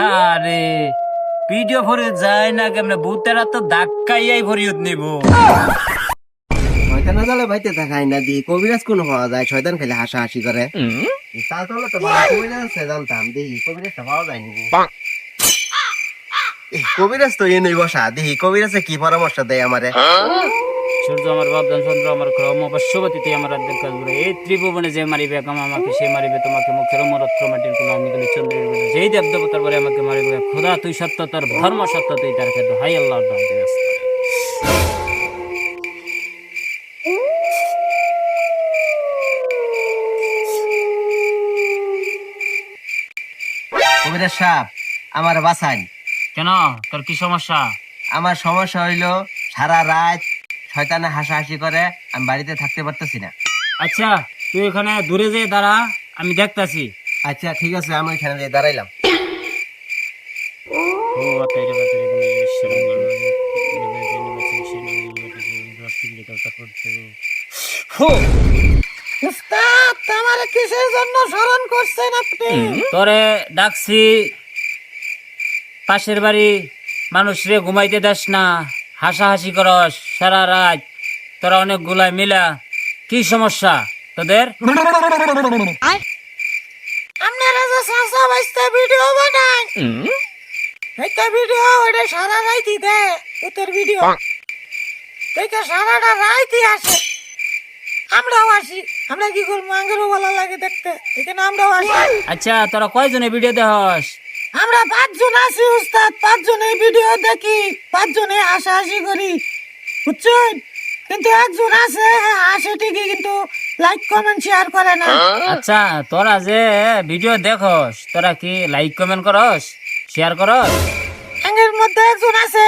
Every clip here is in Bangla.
আরে ভিডিও ফরিয়ত যায় না কেমনে ভূতেরা তো ধাক্কাইয়াই ফরিয়ত নিব। শয়তান জালে ভাইতে থাকাই না দি কবিরাজ কোন পাওয়া যায় শয়তান খেলে হাসাহাসি করে তার তলে তো ভালো কবিরাজ আছে জানতাম দেখি কবিরাজটা পাওয়া যায়নি কবিরাজ তো এনে বসা দেখি কবিরাজে কি পরামর্শ দেয় আমারে সূর্য আমার বাপদান চন্দ্র আমার ক্রম অবশ্যবতীতে আমার রাজ্যের কাজ করে এই ত্রিভুবনে যে মারিবে কাম আমাকে সে মারিবে তোমাকে মুখের মরত্র মাটির কোন আমি গেলে চন্দ্রের বেটা যেই দেবদেবতার পরে আমাকে মারিবে খোদা তুই সত্য তোর ধর্ম সত্য তুই তার খেত হাই আল্লাহ কবিরাজ সাহেব আমার বাসাই কেন তোর কি সমস্যা? আমার সমস্যা হইলো সারা রাত শয়তানে হাসাহাসি করে আমি বাড়িতে থাকতে পারতেছি না। আচ্ছা তুই এখানে দূরে যেয়ে দাঁড়া, আমি দেখতাছি। আচ্ছা ঠিক আছে আমি এখানে যেয়ে দাঁড়াইলাম। তোরে ডাকছি পাশের বাড়ি মানুষ রে ঘুমাইতে দাস না, হাসাহাসি করস সারা রাত, তোরা অনেক গুলা মিলা, কি সমস্যা তোদের? আপনারা যে সাসা বাইস্তা ভিডিও বানায় একটা ভিডিও ওটা সারা রাইতি দেয় ওদের ভিডিও দেখে সারাটা রাইতি আসে। আমরাও আসি, আমরা কি করবো, আঙ্গেরও ভালো লাগে দেখতে, এখানে আমরাও আসি। আচ্ছা তোরা কয়জনে ভিডিও দেখস? আমরা 5 জন আছি উস্তাদ, 5 জনে ভিডিও দেখি, 5 জনে হাসাহাসি করি বুঝছেন, কিন্তু একজন আছে হাসে ঠিকই কিন্তু লাইক কমেন্ট শেয়ার করে না। আচ্ছা তোরা যে ভিডিও দেখস তোরা কি লাইক কমেন্ট করস, শেয়ার করস? আঙ্গের মধ্যে একজন আছে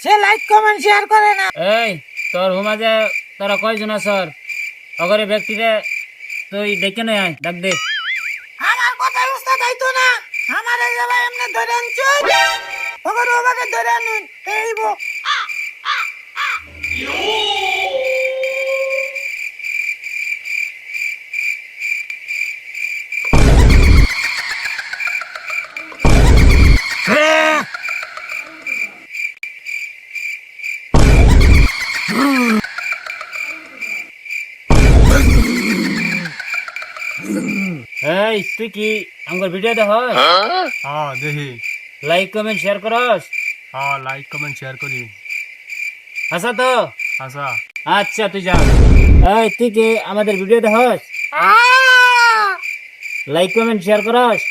সে লাইক কমেন্ট শেয়ার করে না। এই তোর হুমাজে তোরা কয়জন আসর অগরে ব্যক্তিরে তুই ডেকে নয় আয়, ডাক দে। আমার কথা উস্তাদ আইতো না, আমার এই জায়গায় এমনি ধরে আনছো ওকে ওকে ধরে আনুন এইবো। এই তুই কি আমার ভিডিও দেখস? হ্যাঁ দেখি। লাইক কমেন্ট শেয়ার করস? হ্যাঁ লাইক কমেন্ট শেয়ার করি। আচ্ছা তো আচ্ছা আচ্ছা তুই যা। এই তুই কি আমাদের ভিডিও দেখস, লাইক কমেন্ট শেয়ার করস?